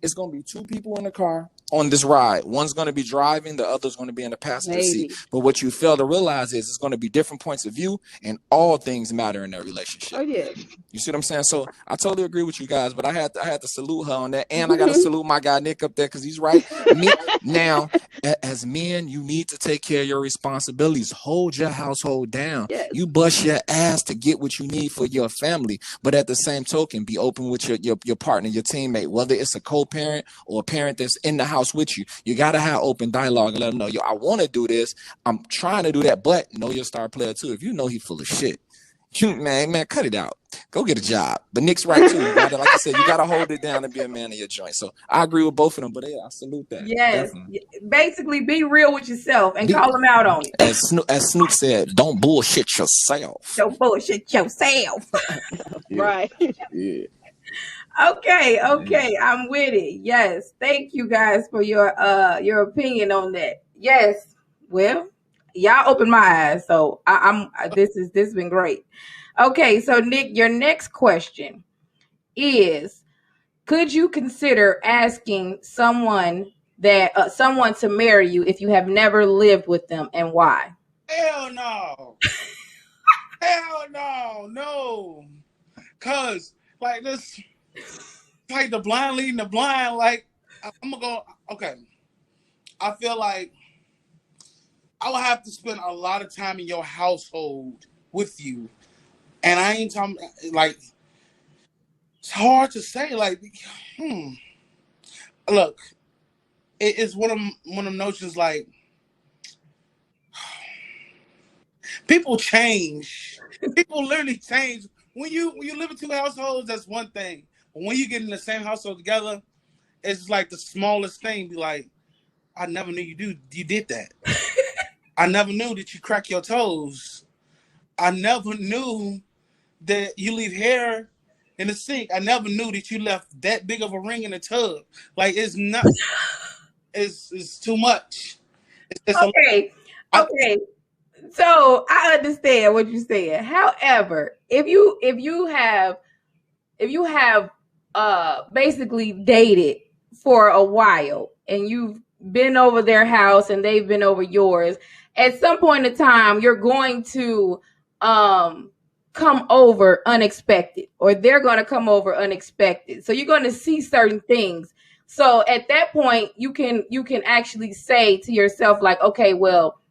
it's going to be two people in the car on this ride. One's going to be driving, the other's going to be in the passenger seat. But what you fail to realize is it's going to be different points of view, and all things matter in that relationship. Oh yeah. You see what I'm saying? So I totally agree with you guys, but I had to salute her on that, and I got to salute my guy Nick up there because he's right. Now, as men, you need to take care of your responsibilities. Hold your household down. Yes. You bust your ass to get what you need for your family, but at the same token, be open with your partner, your teammate, whether it's a co-parent or a parent that's in the house with you. You got to have open dialogue and let them know, yo, I want to do this. I'm trying to do that, but know your star player too. If you know he's full of shit, man, cut it out. Go get a job. But Nick's right too. You gotta, like I said, you gotta hold it down and be a man of your joint. So I agree with both of them. But yeah, I salute that. Yes, definitely. Basically, be real with yourself and call them out on it. As Snoop said, don't bullshit yourself. Don't bullshit yourself. Yeah. Right. Yeah. Okay, I'm with it. Yes, thank you guys for your opinion on that. Yes, well, y'all opened my eyes, so this has been great. Okay, so Nick, your next question is: could you consider asking someone to marry you if you have never lived with them, and why? Hell no. Hell no. Cause like this, like the blind leading the blind. Like I'm gonna go. Okay, I feel like I would have to spend a lot of time in your household with you. And I ain't talking, like, it's hard to say, like, Look, it's one of them notions, like, people change. People literally change. When you live in two households, that's one thing. But when you get in the same household together, it's like the smallest thing. Be like, I never knew you did that. I never knew that you crack your toes. I never knew that you leave hair in the sink. I never knew that you left that big of a ring in the tub. Like, it's not. It's too much. Okay. So I understand what you're saying. However, if you have basically dated for a while and you've been over their house and they've been over yours, at some point in time you're going to come over unexpected, or they're going to come over unexpected. So you're going to see certain things. So at that point, you can actually say to yourself, like, okay, well,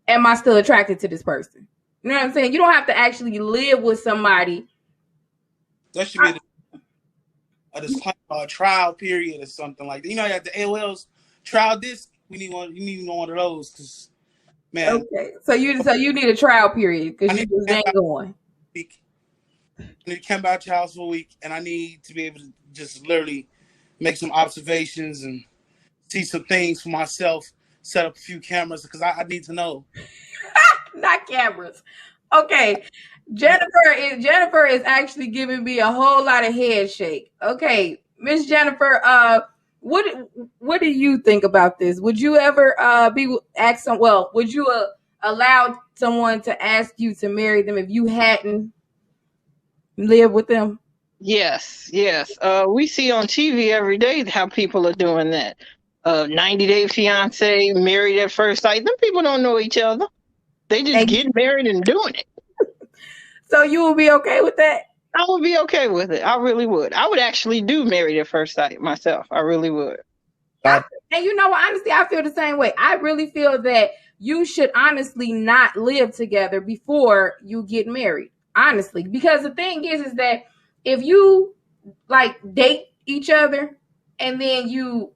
am I still attracted to this person? You know what I'm saying? You don't have to actually live with somebody. That should be a disclaimer, a trial period or something like that. You know, you have the AOL's trial disc. You need one of those, because, man. Okay, so you need a trial period because you just ain't going. I need to come out to your house for a week, and I need to be able to just literally make some observations and see some things for myself. Set up a few cameras because I need to know. Not cameras. Okay, Jennifer is actually giving me a whole lot of head shake. Okay, Miss Jennifer, what do you think about this? Would you ever would you allow someone to ask you to marry them if you hadn't lived with them? Yes. We see on TV every day how people are doing that. 90-Day Fiance, Married at First Sight. Them people don't know each other. They just get married and doing it. So you would be okay with that? I would be okay with it. I really would. I would actually do Married at First Sight myself. I really would. And you know what? Honestly, I feel the same way. I really feel that you should honestly not live together before you get married. Honestly. Because the thing is that if you like date each other and then you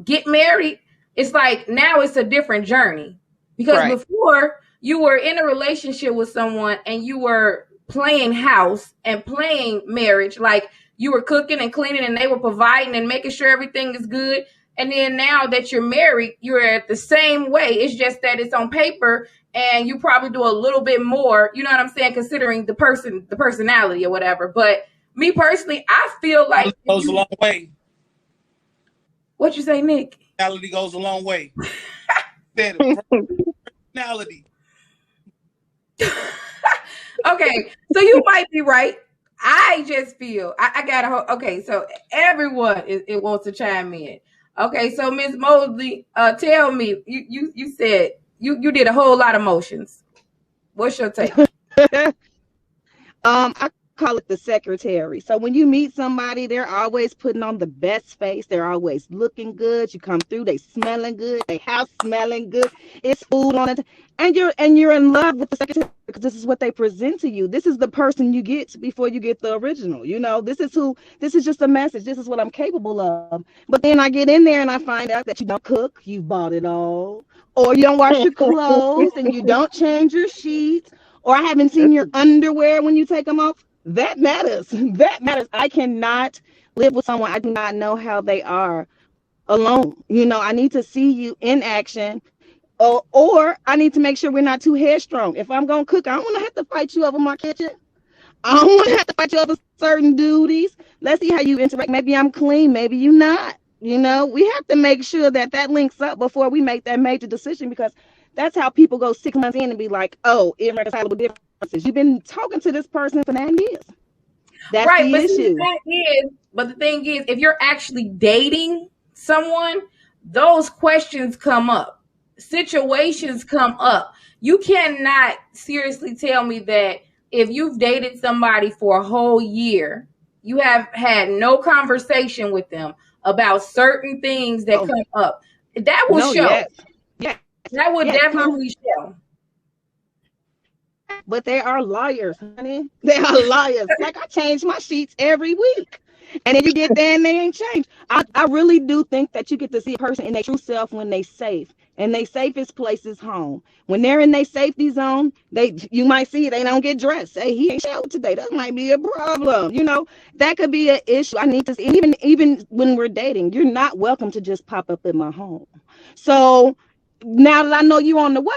get married, it's like now it's a different journey. Because before you were in a relationship with someone and you were playing house and playing marriage, like you were cooking and cleaning and they were providing and making sure everything is good. And then now that you're married, you're at the same way. It's just that it's on paper and you probably do a little bit more, you know what I'm saying, considering the personality or whatever. But me personally, I feel like it goes a long way. What you say, Nick? Personality goes a long way. Personality. Okay, so you might be right. I just feel I got a okay. So everyone it wants to chime in. Okay, so Miss Mosley, tell me, you said you did a whole lot of motions. What's your take? I call it the secretary. So when you meet somebody, they're always putting on the best face. They're always looking good. You come through, they smelling good. They house smelling good. It's food on it, and you're in love with the secretary because this is what they present to you. This is the person you get before you get the original. This is who. This is just a message. This is what I'm capable of. But then I get in there and I find out that you don't cook. You bought it all, or you don't wash your clothes and you don't change your sheets, or I haven't seen your underwear when you take them off. That matters. That matters. I cannot live with someone I do not know how they are alone. I need to see you in action, or I need to make sure we're not too headstrong. If I'm going to cook, I don't want to have to fight you over my kitchen. I don't want to have to fight you over certain duties. Let's see how you interact. Maybe I'm clean. Maybe you're not. We have to make sure that links up before we make that major decision, because that's how people go 6 months in and be like, oh, irreconcilable differences. You've been talking to this person for 9 years. That's right, the issue. The thing is, if you're actually dating someone, those questions come up. Situations come up. You cannot seriously tell me that if you've dated somebody for a whole year, you have had no conversation with them about certain things that come up. That will show. Yes. That would definitely show. But they are liars, honey. They are liars. Like, I change my sheets every week. And then you get there and they ain't changed. I really do think that you get to see a person in their true self when they safe. And their safest place is home. When they're in their safety zone, you might see they don't get dressed. Say, he ain't showered today. That might be a problem. That could be an issue. I need to see. Even when we're dating, you're not welcome to just pop up in my home. So now that I know you're on the way,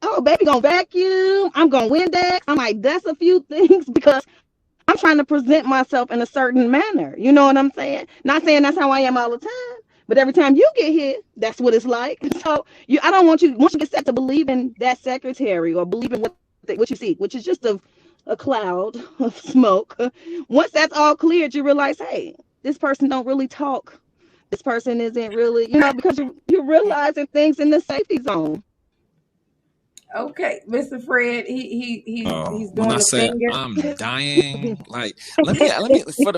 oh, baby, gonna vacuum. I'm gonna Windex. I might dust a few things because I'm trying to present myself in a certain manner. You know what I'm saying? Not saying that's how I am all the time, but every time you get here, that's what it's like. So I don't want you, once you get set to believe in that secretary or believe in what you see, which is just a cloud of smoke. Once that's all cleared, you realize, hey, this person don't really talk. This person isn't really, because you're realizing things in the safety zone. Okay, Mr. Fred, he's doing when I the say finger. I'm dying, like let me for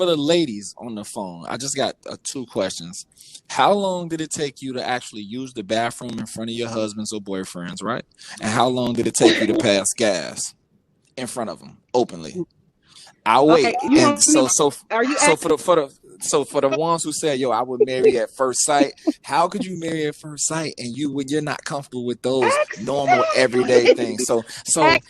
the ladies on the phone, I just got 2 questions. How long did it take you to actually use the bathroom in front of your husbands or boyfriends, right? And how long did it take you to pass gas in front of them openly? I'll wait. Okay, And for the ones who said, "Yo, I would marry at first sight," how could you marry at first sight and you're not comfortable with those normal everyday things? So I'm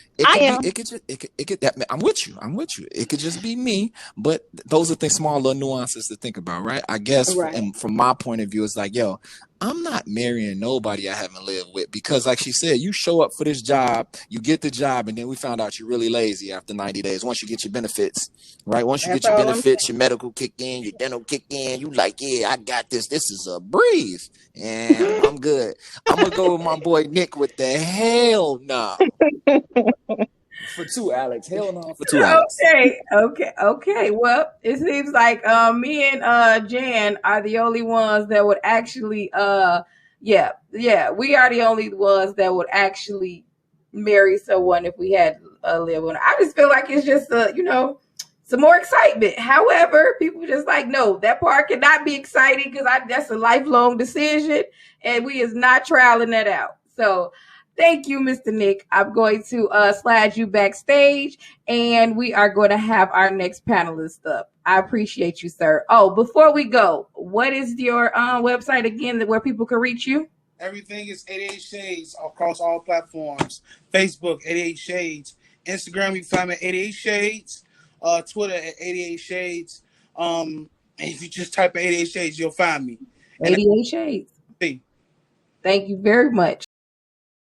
with you. It could just be me, but those are the small little nuances to think about, right? I guess, right. And from my point of view, it's like, yo, I'm not marrying nobody I haven't lived with, because like she said, you show up for this job, you get the job, and then we found out you're really lazy after 90 days. Once you get your benefits, right? Once you get your benefits, your medical kick in, your dental kick in, you like, yeah, I got this. This is a breeze. And I'm good. I'm going to go with my boy Nick with the hell no. For 2, Alex. Hell no for 2, Alex. Okay. Well, it seems like me and Jan are the only ones that would actually we are the only ones that would actually marry someone if we had live with. I just feel like it's just some more excitement. However, people just like, no, that part cannot be exciting because that's a lifelong decision and we is not trialing that out. So thank you, Mr. Nick. I'm going to slide you backstage, and we are going to have our next panelist up. I appreciate you, sir. Oh, before we go, what is your website again where people can reach you? Everything is 88 Shades across all platforms. Facebook, 88 Shades. Instagram, you find me at 88 Shades. Twitter at 88 Shades. And if you just type 88 Shades, you'll find me. 88 Shades. Thank you very much.